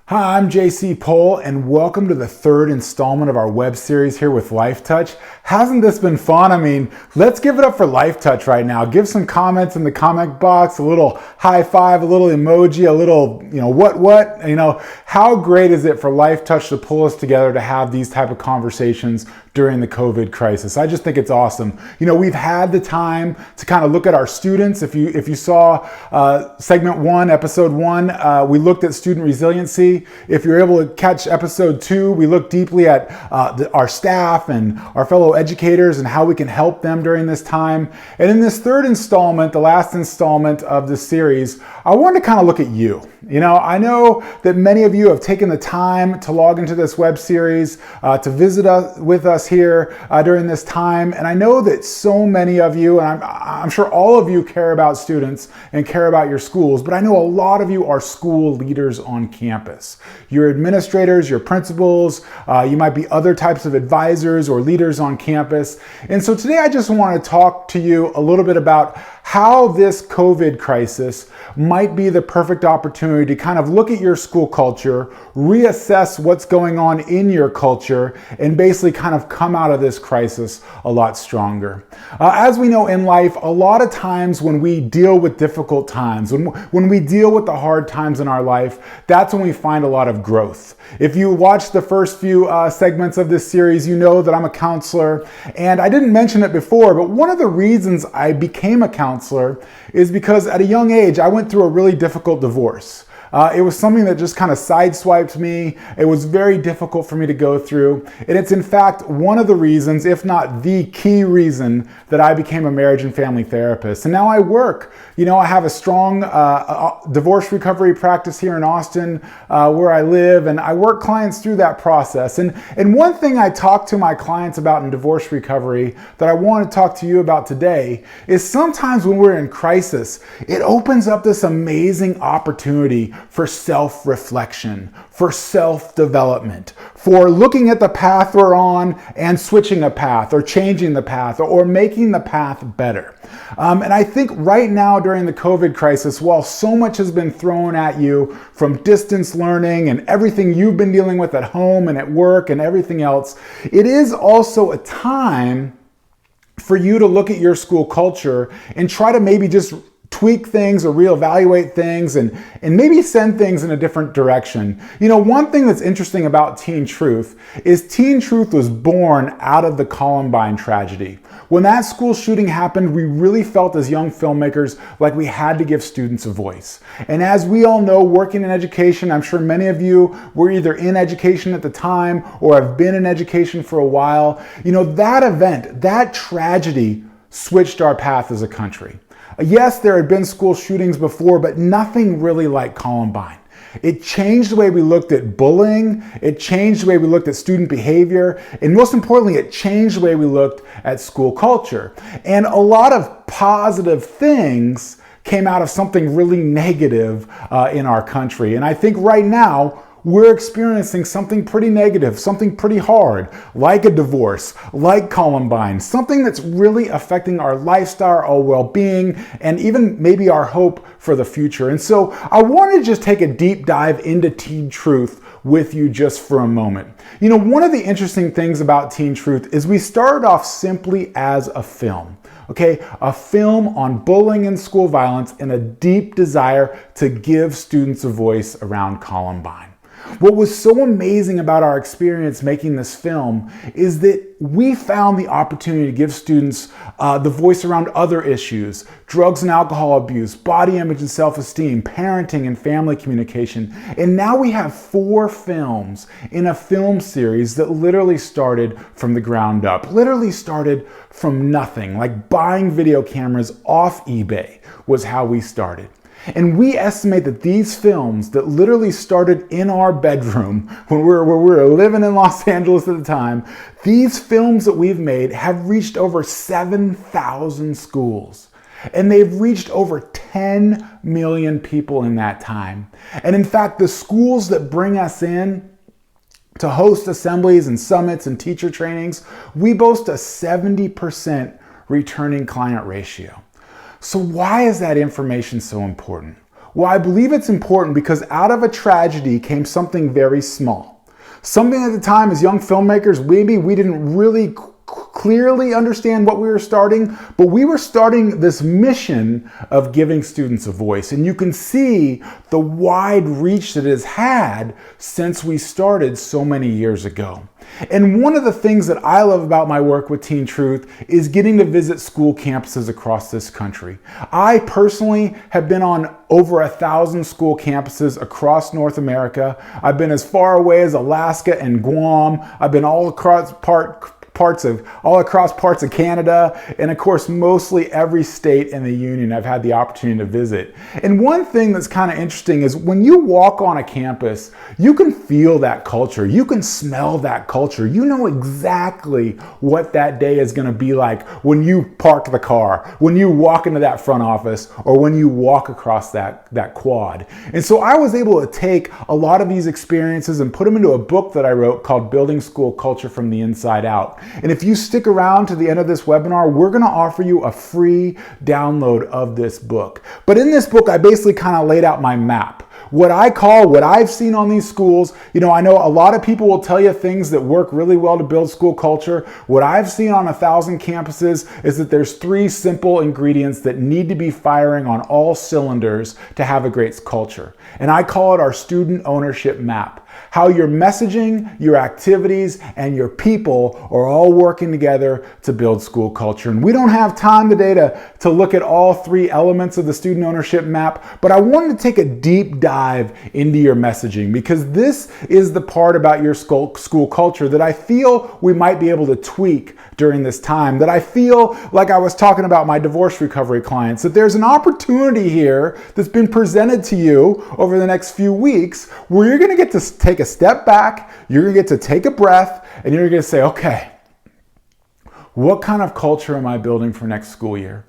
Hi, I'm JC Pohl, and welcome to the third installment of our web series here with LifeTouch. Hasn't this been fun? I mean, let's give it up for LifeTouch right now. Give some comments in the comment box, a little high five, a little emoji, a little, what? How great is it for LifeTouch to pull us together to have these type of conversations during the COVID crisis? I just think it's awesome. We've had the time to kind of look at our students. If you saw segment 1, episode 1, we looked at student resiliency. If you're able to catch episode 2, we look deeply at our staff and our fellow educators and how we can help them during this time. And in this third installment, the last installment of this series, I wanted to kind of look at you. I know that many of you have taken the time to log into this web series, to visit with us here during this time. And I know that so many of you, and I'm sure all of you care about students and care about your schools, but I know a lot of you are school leaders on campus. Your administrators, your principals, you might be other types of advisors or leaders on campus. And so today I just want to talk to you a little bit about how this COVID crisis might be the perfect opportunity to kind of look at your school culture, reassess what's going on in your culture, and basically kind of come out of this crisis a lot stronger. As we know in life, a lot of times when we deal with difficult times, when we deal with the hard times in our life, that's when we find a lot of growth. If you watched the first few segments of this series, you know that I'm a counselor, and I didn't mention it before, but one of the reasons I became a counselor is because at a young age, I went through a really difficult divorce. It was something that just kind of sideswiped me. It was very difficult for me to go through. And it's in fact one of the reasons, if not the key reason, that I became a marriage and family therapist. And now I work. I have a strong divorce recovery practice here in Austin where I live, and I work clients through that process. And one thing I talk to my clients about in divorce recovery that I want to talk to you about today is sometimes when we're in crisis, it opens up this amazing opportunity for self-reflection, for self-development, for looking at the path we're on and switching a path or changing the path or making the path better. And I think right now during the COVID crisis, while so much has been thrown at you from distance learning and everything you've been dealing with at home and at work and everything else, it is also a time for you to look at your school culture and try to maybe just tweak things or reevaluate things and maybe send things in a different direction. One thing that's interesting about Teen Truth is Teen Truth was born out of the Columbine tragedy. When that school shooting happened, we really felt as young filmmakers like we had to give students a voice. And as we all know, working in education, I'm sure many of you were either in education at the time or have been in education for a while. That event, that tragedy switched our path as a country. Yes, there had been school shootings before, but nothing really like Columbine. It changed the way we looked at bullying, it changed the way we looked at student behavior, and most importantly, it changed the way we looked at school culture. And a lot of positive things came out of something really negative in our country. And I think right now, we're experiencing something pretty negative, something pretty hard, like a divorce, like Columbine, something that's really affecting our lifestyle, our well-being, and even maybe our hope for the future. And so I want to just take a deep dive into Teen Truth with you just for a moment. One of the interesting things about Teen Truth is we started off simply as a film. Okay, a film on bullying and school violence and a deep desire to give students a voice around Columbine. What was so amazing about our experience making this film is that we found the opportunity to give students the voice around other issues: drugs and alcohol abuse, body image and self-esteem, parenting and family communication. And now we have 4 films in a film series that literally started from the ground up, literally started from nothing, like buying video cameras off eBay was how we started. And we estimate that these films that literally started in our bedroom when we were living in Los Angeles at the time, these films that we've made have reached over 7,000 schools. And they've reached over 10 million people in that time. And in fact, the schools that bring us in to host assemblies and summits and teacher trainings, we boast a 70% returning client ratio. So why is that information so important? Well, I believe it's important because out of a tragedy came something very small. Something at the time as young filmmakers, maybe we didn't really clearly understand what we were starting, but we were starting this mission of giving students a voice. And you can see the wide reach that it has had since we started so many years ago. And one of the things that I love about my work with Teen Truth is getting to visit school campuses across this country. I personally have been on over 1,000 school campuses across North America. I've been as far away as Alaska and Guam. I've been all across parts of Canada, and of course mostly every state in the union I've had the opportunity to visit. And one thing that's kind of interesting is when you walk on a campus, you can feel that culture, you can smell that culture, you know exactly what that day is going to be like when you park the car, when you walk into that front office, or when you walk across that quad. And so I was able to take a lot of these experiences and put them into a book that I wrote called Building School Culture from the Inside Out. And if you stick around to the end of this webinar, we're going to offer you a free download of this book. But in this book, I basically kind of laid out my map. What I've seen on these schools, I know a lot of people will tell you things that work really well to build school culture. What I've seen on 1,000 campuses is that there's 3 simple ingredients that need to be firing on all cylinders to have a great culture. And I call it our student ownership map. How your messaging, your activities, and your people are all working together to build school culture. And we don't have time today to look at all 3 elements of the student ownership map, but I wanted to take a deep dive into your messaging because this is the part about your school culture that I feel we might be able to tweak during this time, that I feel like I was talking about my divorce recovery clients, that there's an opportunity here that's been presented to you over the next few weeks where you're going to get to take a step back, you're going to get to take a breath, and you're going to say, okay, what kind of culture am I building for next school year?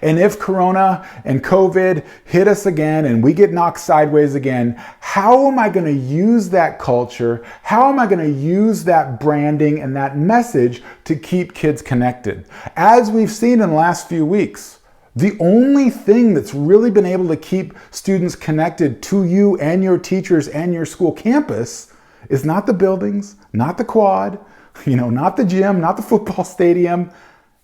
And if Corona and COVID hit us again and we get knocked sideways again, how am I going to use that culture? How am I going to use that branding and that message to keep kids connected? As we've seen in the last few weeks, the only thing that's really been able to keep students connected to you and your teachers and your school campus is not the buildings, not the quad, not the gym, not the football stadium.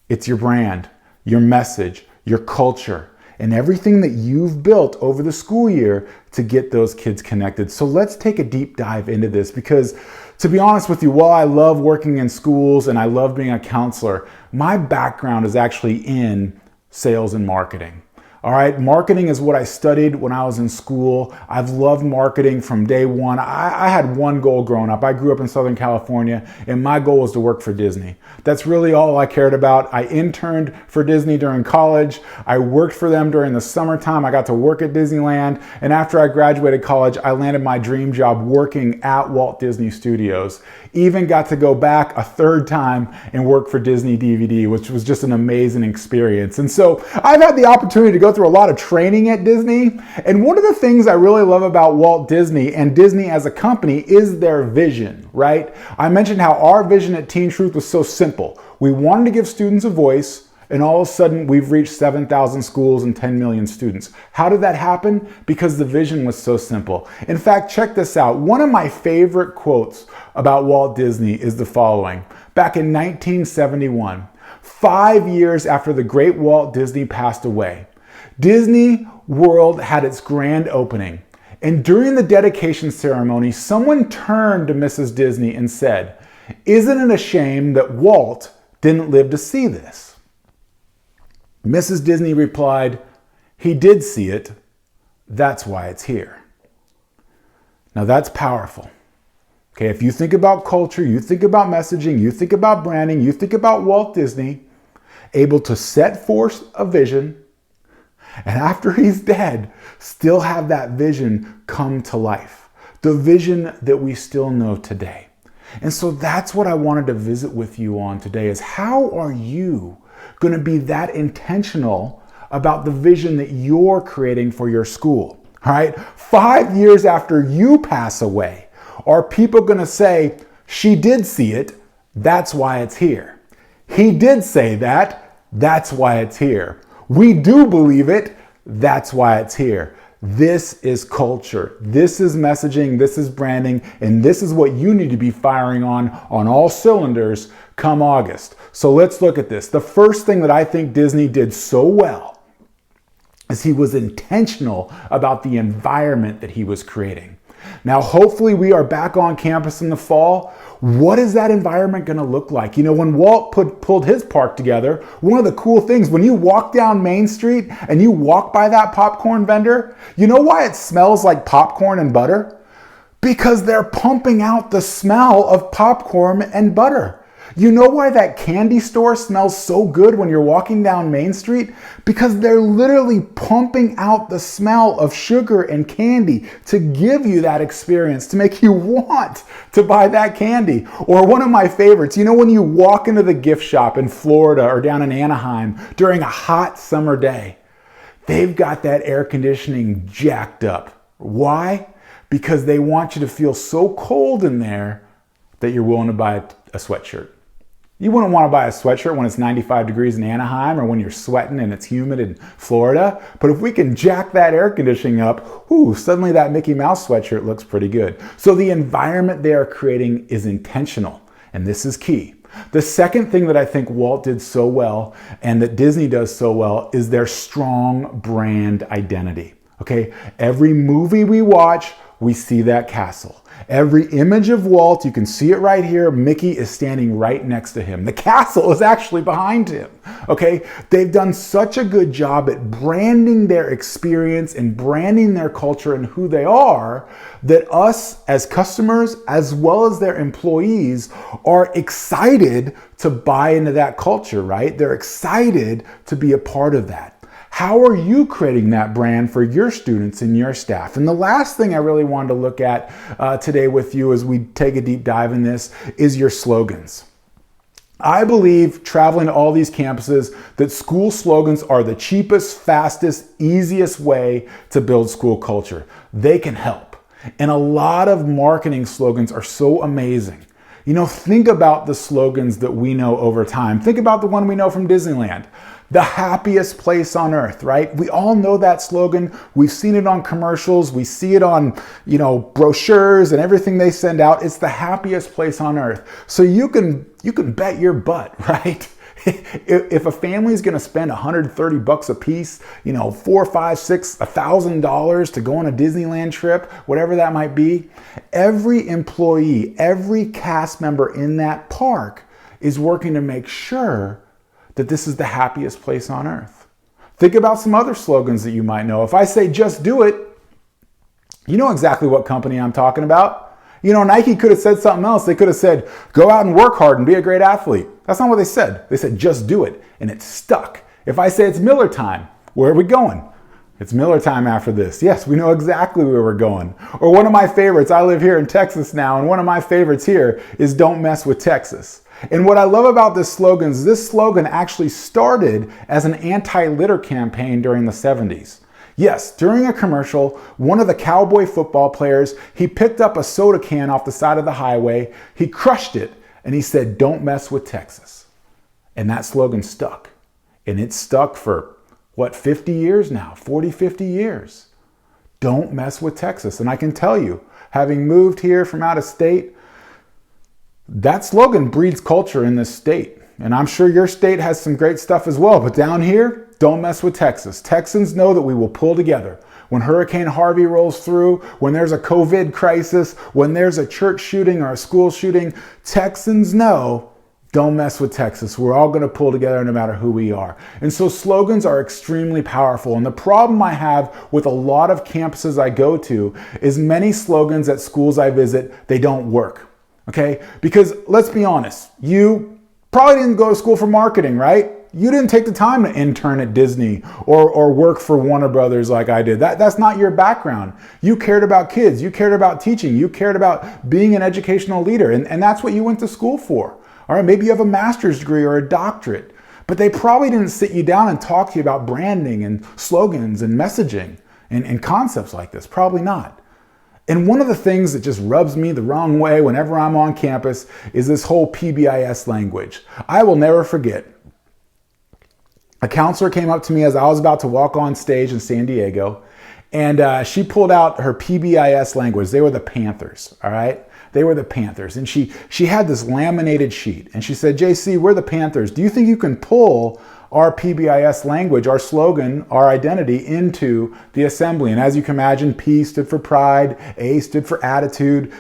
It's your brand, your message, your culture, and everything that you've built over the school year to get those kids connected. So let's take a deep dive into this because, to be honest with you, while I love working in schools and I love being a counselor, my background is actually in sales and marketing. All right, marketing is what I studied when I was in school. I've loved marketing from day one. I had one goal growing up. I grew up in Southern California, and my goal was to work for Disney. That's really all I cared about. I interned for Disney during college. I worked for them during the summertime. I got to work at Disneyland. And after I graduated college, I landed my dream job working at Walt Disney Studios. Even got to go back a 3rd time and work for Disney DVD, which was just an amazing experience. And so I've had the opportunity to go through a lot of training at Disney. And one of the things I really love about Walt Disney and Disney as a company is their vision, right? I mentioned how our vision at Teen Truth was so simple. We wanted to give students a voice, and all of a sudden we've reached 7,000 schools and 10 million students. How did that happen? Because the vision was so simple. In fact, check this out. One of my favorite quotes about Walt Disney is the following. Back in 1971, 5 years after the great Walt Disney passed away, Disney World had its grand opening. And during the dedication ceremony, someone turned to Mrs. Disney and said, "Isn't it a shame that Walt didn't live to see this?" Mrs. Disney replied, "He did see it. That's why it's here." Now that's powerful. Okay, if you think about culture, you think about messaging, you think about branding, you think about Walt Disney, able to set forth a vision, and after he's dead, still have that vision come to life. The vision that we still know today. And so that's what I wanted to visit with you on today is how are you going to be that intentional about the vision that you're creating for your school? All right, 5 years after you pass away, are people going to say, "She did see it, that's why it's here. He did say that, that's why it's here. We do believe it, that's why it's here." This is culture. This is messaging. This is branding. And this is what you need to be firing on all cylinders come August. So let's look at this. The first thing that I think Disney did so well is he was intentional about the environment that he was creating. Now, hopefully we are back on campus in the fall. What is that environment going to look like? You know, when Walt pulled his park together, one of the cool things, when you walk down Main Street and you walk by that popcorn vendor, you know why it smells like popcorn and butter? Because they're pumping out the smell of popcorn and butter. You know why that candy store smells so good when you're walking down Main Street? Because they're literally pumping out the smell of sugar and candy to give you that experience, to make you want to buy that candy. Or one of my favorites, you know when you walk into the gift shop in Florida or down in Anaheim during a hot summer day, they've got that air conditioning jacked up. Why? Because they want you to feel so cold in there that you're willing to buy a sweatshirt. You wouldn't want to buy a sweatshirt when it's 95 degrees in Anaheim or when you're sweating and it's humid in Florida. But if we can jack that air conditioning up, suddenly that Mickey Mouse sweatshirt looks pretty good. So the environment they are creating is intentional, and this is key. The second thing that I think Walt did so well and that Disney does so well is their strong brand identity. Okay, every movie we watch, we see that castle. Every image of Walt, you can see it right here. Mickey is standing right next to him. The castle is actually behind him. Okay, they've done such a good job at branding their experience and branding their culture and who they are that us as customers, as well as their employees, are excited to buy into that culture, right? They're excited to be a part of that. How are you creating that brand for your students and your staff? And the last thing I really wanted to look at today with you as we take a deep dive in this is your slogans. I believe, traveling to all these campuses, that school slogans are the cheapest, fastest, easiest way to build school culture. They can help. And a lot of marketing slogans are so amazing. You know, think about the slogans that we know over time. Think about the one we know from Disneyland. The happiest place on earth, right? We all know that slogan. We've seen it on commercials. We see it on, brochures and everything they send out. It's the happiest place on earth. So you can bet your butt, right? If a family is going to spend $130 a piece, $4, $5, $6, $1,000 to go on a Disneyland trip, whatever that might be, every employee, every cast member in that park is working to make sure that this is the happiest place on earth. Think about some other slogans that you might know. If I say just do it, you know exactly what company I'm talking about. Nike could have said something else. They could have said, go out and work hard and be a great athlete. That's not what they said. They said, just do it. And it stuck. If I say it's Miller time, where are we going? It's Miller time after this. Yes, we know exactly where we're going. Or one of my favorites, I live here in Texas now, and one of my favorites here is don't mess with Texas. And what I love about this slogan is this slogan actually started as an anti-litter campaign during the 70s. Yes, during a commercial, one of the cowboy football players, he picked up a soda can off the side of the highway, he crushed it, and he said, don't mess with Texas. And that slogan stuck. And it's stuck for, 50 years now? 40, 50 years. Don't mess with Texas. And I can tell you, having moved here from out of state, that slogan breeds culture in this state. And I'm sure your state has some great stuff as well. But down here, don't mess with Texas. Texans know that we will pull together. When Hurricane Harvey rolls through, when there's a COVID crisis, when there's a church shooting or a school shooting, Texans know, don't mess with Texas. We're all going to pull together no matter who we are. And so slogans are extremely powerful. And the problem I have with a lot of campuses I go to is many slogans at schools I visit, they don't work. Okay? Because let's be honest, you probably didn't go to school for marketing, right? You didn't take the time to intern at Disney or work for Warner Brothers like I did. That's not your background. You cared about kids. You cared about teaching. You cared about being an educational leader. And that's what you went to school for. All right, maybe you have a master's degree or a doctorate, but they probably didn't sit you down and talk to you about branding and slogans and messaging and concepts like this. Probably not. And one of the things that just rubs me the wrong way whenever I'm on campus is this whole PBIS language. I will never forget. A counselor came up to me as I was about to walk on stage in San Diego, And she pulled out her PBIS language. They were the Panthers, all right? They were the Panthers. And she had this laminated sheet. And she said, JC, we're the Panthers. Do you think you can pull our PBIS language, our slogan, our identity into the assembly? And as you can imagine, P stood for pride, A stood for attitude,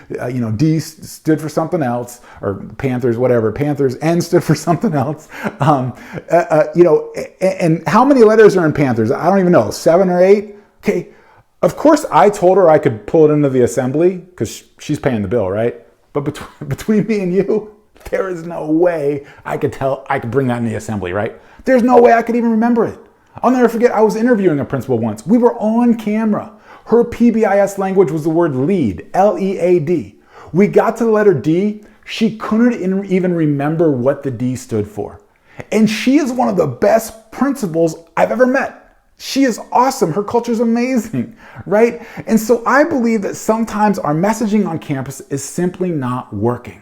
D stood for something else, or Panthers, whatever. Panthers, N stood for something else. And how many letters are in Panthers? I don't even know, 7 or 8? Okay. Of course, I told her I could pull it into the assembly because she's paying the bill, right? But between me and you, there is no way I could bring that in the assembly, right? There's no way I could even remember it. I'll never forget, I was interviewing a principal once. We were on camera. Her PBIS language was the word lead, L-E-A-D. We got to the letter D. She couldn't even remember what the D stood for. And she is one of the best principals I've ever met. She is awesome. Her culture is amazing, right? And so I believe that sometimes our messaging on campus is simply not working.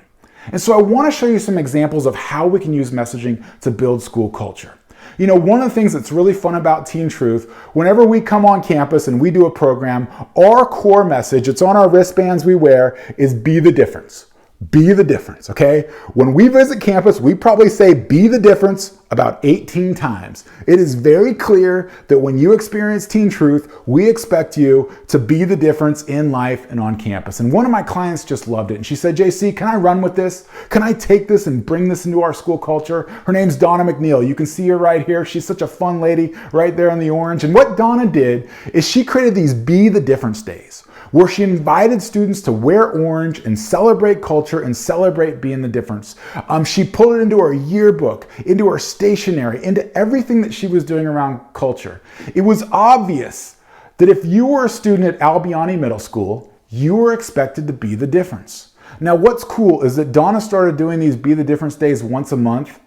And so I want to show you some examples of how we can use messaging to build school culture. One of the things that's really fun about Teen Truth, whenever we come on campus and we do a program, our core message, it's on our wristbands we wear, is be the difference. Be the difference, okay? When we visit campus, we probably say be the difference about 18 times. It is very clear that when you experience Teen Truth, we expect you to be the difference in life and on campus. And one of my clients just loved it. And she said, JC, can I run with this? Can I take this and bring this into our school culture? Her name's Donna McNeil. You can see her right here. She's such a fun lady right there in the orange. And what Donna did is she created these Be the Difference days, where she invited students to wear orange and celebrate culture and celebrate being the difference. She pulled it into her yearbook, into her stationery, into everything that she was doing around culture. It was obvious that if you were a student at Albiani Middle School, you were expected to be the difference. Now, what's cool is that Donna started doing these Be the Difference days once a month,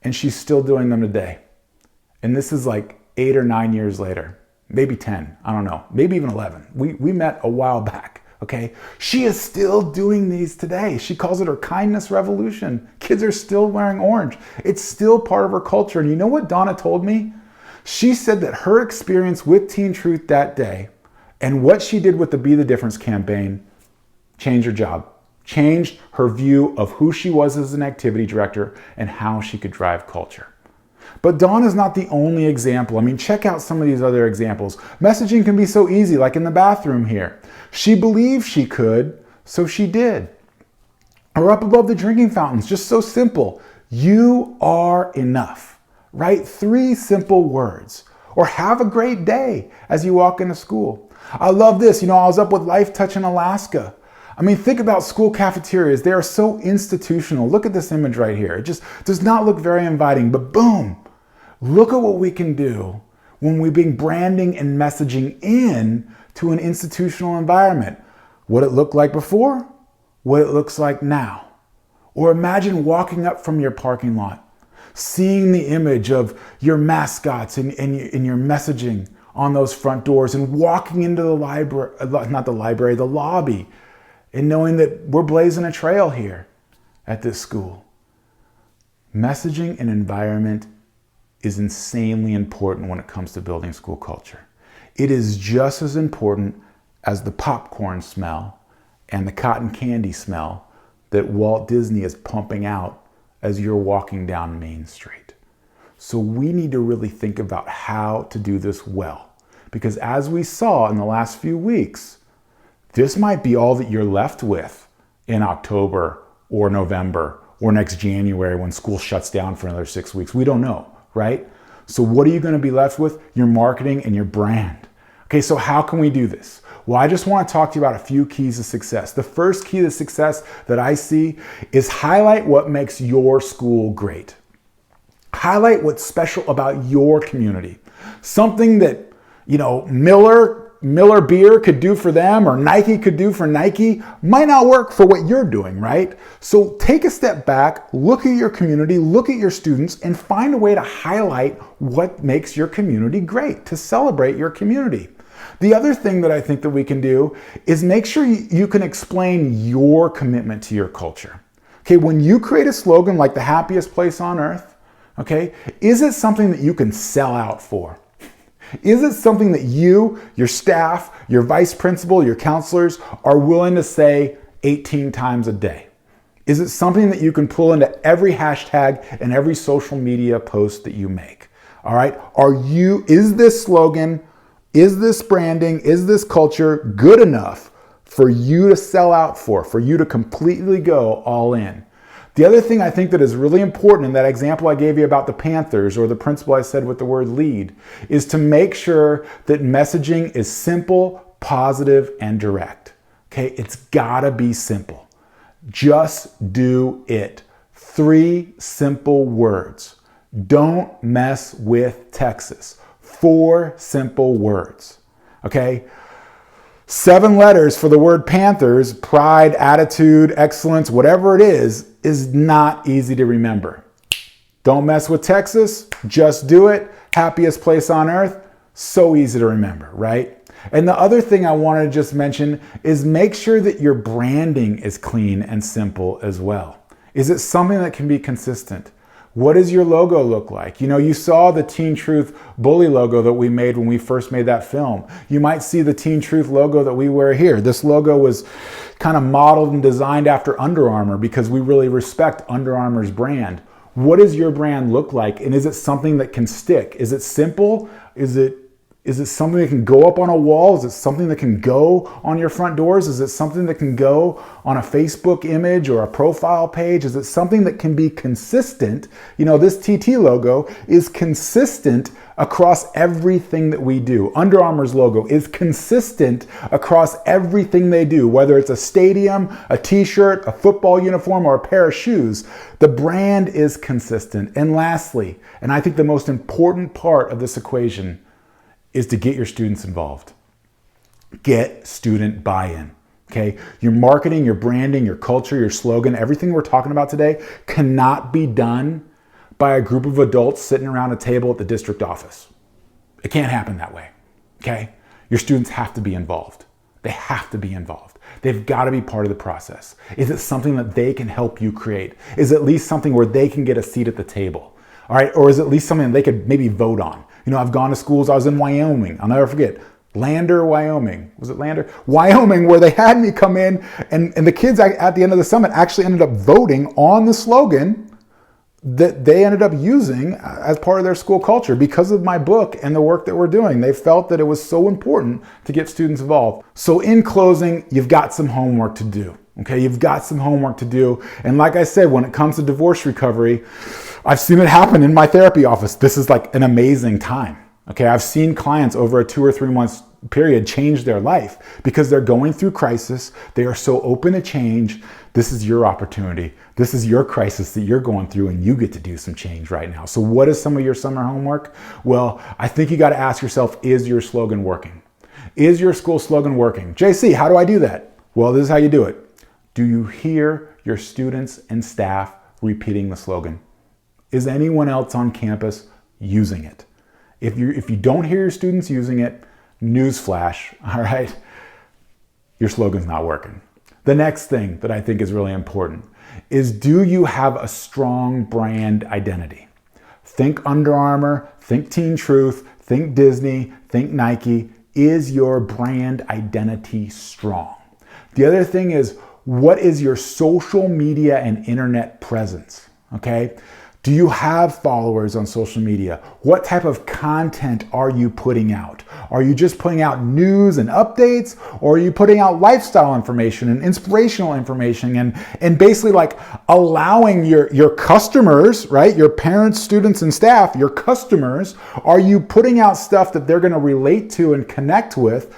and she's still doing them today. And this is like 8 or 9 years later. Maybe 10, I don't know, maybe even 11. We met a while back, okay? She is still doing these today. She calls it her kindness revolution. Kids are still wearing orange. It's still part of her culture. And you know what Donna told me? She said that her experience with Teen Truth that day and what she did with the Be the Difference campaign changed her job, changed her view of who she was as an activity director and how she could drive culture. But Dawn is not the only example. I mean, check out some of these other examples. Messaging can be so easy, like in the bathroom here. She believed she could, so she did. Or up above the drinking fountains, just so simple. You are enough, right? 3 simple words. Or have a great day as you walk into school. I love this. I was up with Life Touch in Alaska. I mean, think about school cafeterias. They are so institutional. Look at this image right here. It just does not look very inviting, but boom, look at what we can do when we bring branding and messaging in to an institutional environment. What it looked like before, what it looks like now. Or imagine walking up from your parking lot, seeing the image of your mascots and your messaging on those front doors and walking into the the lobby, and knowing that we're blazing a trail here at this school. Messaging and environment is insanely important when it comes to building school culture. It is just as important as the popcorn smell and the cotton candy smell that Walt Disney is pumping out as you're walking down Main Street. So we need to really think about how to do this well. Because as we saw in the last few weeks, this might be all that you're left with in October or November or next January when school shuts down for another 6 weeks. We don't know, right? So what are you going to be left with? Your marketing and your brand. Okay, so how can we do this? Well, I just want to talk to you about a few keys to success. The first key to success that I see is highlight what makes your school great. Highlight what's special about your community. Something that, Miller Beer could do for them or Nike could do for Nike might not work for what you're doing, right? So take a step back, look at your community, look at your students, and find a way to highlight what makes your community great, to celebrate your community. The other thing that I think that we can do is make sure you can explain your commitment to your culture. Okay, when you create a slogan like the happiest place on earth, okay, is it something that you can sell out for? Is it something that you, your staff, your vice principal, your counselors are willing to say 18 times a day? Is it something that you can pull into every hashtag and every social media post that you make? All right. Is this slogan, is this branding, is this culture good enough for you to sell out for you to completely go all in? The other thing I think that is really important in that example I gave you about the Panthers, or the principle I said with the word lead, is to make sure that messaging is simple, positive, and direct. Okay, it's gotta be simple. Just do it. 3 simple words. Don't mess with Texas. 4 simple words. Okay? 7 letters for the word Panthers, pride, attitude, excellence, whatever it is not easy to remember. Don't mess with Texas. Just do it. Happiest place on earth. So easy to remember, right? And the other thing I want to just mention is make sure that your branding is clean and simple as well. Is it something that can be consistent? What does your logo look like? You know, you saw the Teen Truth Bully logo that we made when we first made that film. You might see the Teen Truth logo that we wear here. This logo was kind of modeled and designed after Under Armour because we really respect Under Armour's brand. What does your brand look like? And is it something that can stick? Is it simple? Is it something that can go up on a wall? Is it something that can go on your front doors? Is it something that can go on a Facebook image or a profile page? Is it something that can be consistent? You know, this TT logo is consistent across everything that we do. Under Armour's logo is consistent across everything they do, whether it's a stadium, a t-shirt, a football uniform, or a pair of shoes. The brand is consistent. And lastly, and I think the most important part of this equation, is to get your students involved. Get student buy-in, okay? Your marketing, your branding, your culture, your slogan, everything we're talking about today cannot be done by a group of adults sitting around a table at the district office. It can't happen that way, okay? Your students have to be involved. They have to be involved. They've got to be part of the process. Is it something that they can help you create? Is it at least something where they can get a seat at the table? All right, or is it at least something that they could maybe vote on? You know, I've gone to schools, I was in Wyoming, I'll never forget, Lander, Wyoming. Was it Lander? Wyoming, where they had me come in, and the kids at the end of the summit actually ended up voting on the slogan that they ended up using as part of their school culture because of my book and the work that we're doing. They felt that it was so important to get students involved. So in closing, you've got some homework to do. Okay, you've got some homework to do. And like I said, when it comes to divorce recovery, I've seen it happen in my therapy office. This is like an amazing time. Okay, I've seen clients over a 2 or 3 months period change their life because they're going through crisis. They are so open to change. This is your opportunity. This is your crisis that you're going through, and you get to do some change right now. So what is some of your summer homework? Well, I think you got to ask yourself, is your slogan working? Is your school slogan working? JC, how do I do that? Well, this is how you do it. Do you hear your students and staff repeating the slogan? Is anyone else on campus using it? If you don't hear your students using it, newsflash, all right, your slogan's not working. The next thing that I think is really important is, do you have a strong brand identity? Think Under Armour, think Teen Truth, think Disney, think Nike. Is your brand identity strong? The other thing is, what is your social media and internet presence? Okay? Do you have followers on social media? What type of content are you putting out? Are you just putting out news and updates? Or are you putting out lifestyle information and inspirational information and basically like allowing your customers, right? Your parents, students, and staff, your customers, are you putting out stuff that they're gonna relate to and connect with,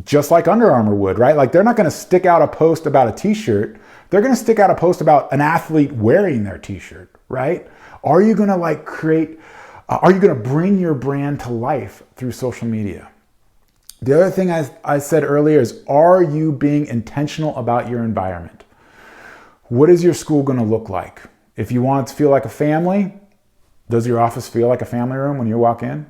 just like Under Armour would, right? Like, they're not gonna stick out a post about a t-shirt. They're gonna stick out a post about an athlete wearing their t-shirt, right? Are you gonna are you gonna bring your brand to life through social media? The other thing I said earlier is, are you being intentional about your environment? What is your school gonna look like? If you want it to feel like a family, does your office feel like a family room when you walk in?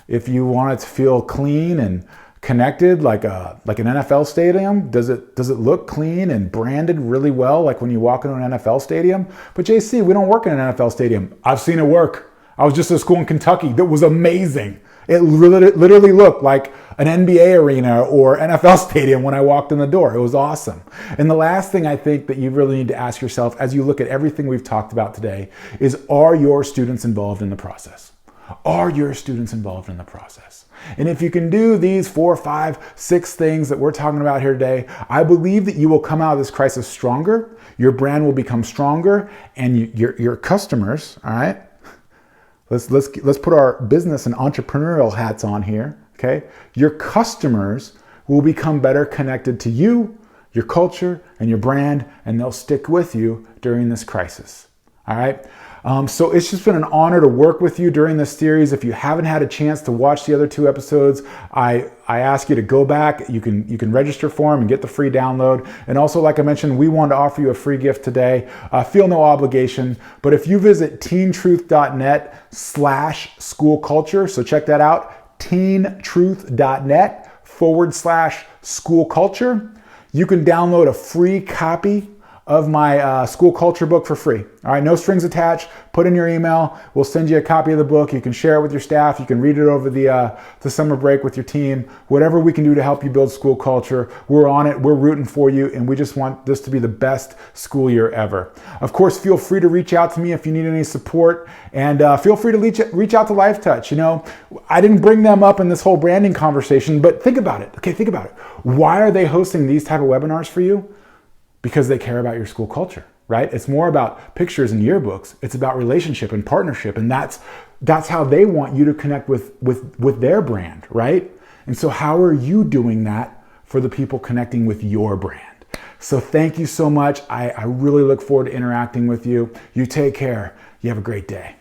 If you want it to feel clean and connected like an NFL stadium, does it look clean and branded really well like when you walk into an NFL stadium? But JC, we don't work in an NFL stadium. I've seen it work. I was just at a school in Kentucky that was amazing. It literally looked like an NBA arena or NFL stadium when I walked in the door. It was awesome. And the last thing I think that you really need to ask yourself as you look at everything we've talked about today is, are your students involved in the process? Are your students involved in the process? And if you can do these 4, 5, 6 things that we're talking about here today, I believe that you will come out of this crisis stronger, your brand will become stronger, and your customers, all right? Let's put our business and entrepreneurial hats on here, okay? Your customers will become better connected to you, your culture, and your brand, and they'll stick with you during this crisis, all right? So it's just been an honor to work with you during this series. If you haven't had a chance to watch the other 2 episodes, I ask you to go back. You can register for them and get the free download. And also, like I mentioned, we wanted to offer you a free gift today. Feel no obligation, but if you visit teentruth.net/school culture, so check that out, teentruth.net/school culture, you can download a free copy of my school culture book for free. All right, no strings attached. Put in your email. We'll send you a copy of the book. You can share it with your staff. You can read it over the summer break with your team. Whatever we can do to help you build school culture, we're on it. We're rooting for you, and we just want this to be the best school year ever. Of course, feel free to reach out to me if you need any support, and feel free to reach out to LifeTouch. You know, I didn't bring them up in this whole branding conversation, but think about it. Okay, think about it. Why are they hosting these type of webinars for you? Because they care about your school culture, right? It's more about pictures and yearbooks. It's about relationship and partnership. And that's how they want you to connect with their brand, right? And so how are you doing that for the people connecting with your brand? So thank you so much. I really look forward to interacting with you. You take care. You have a great day.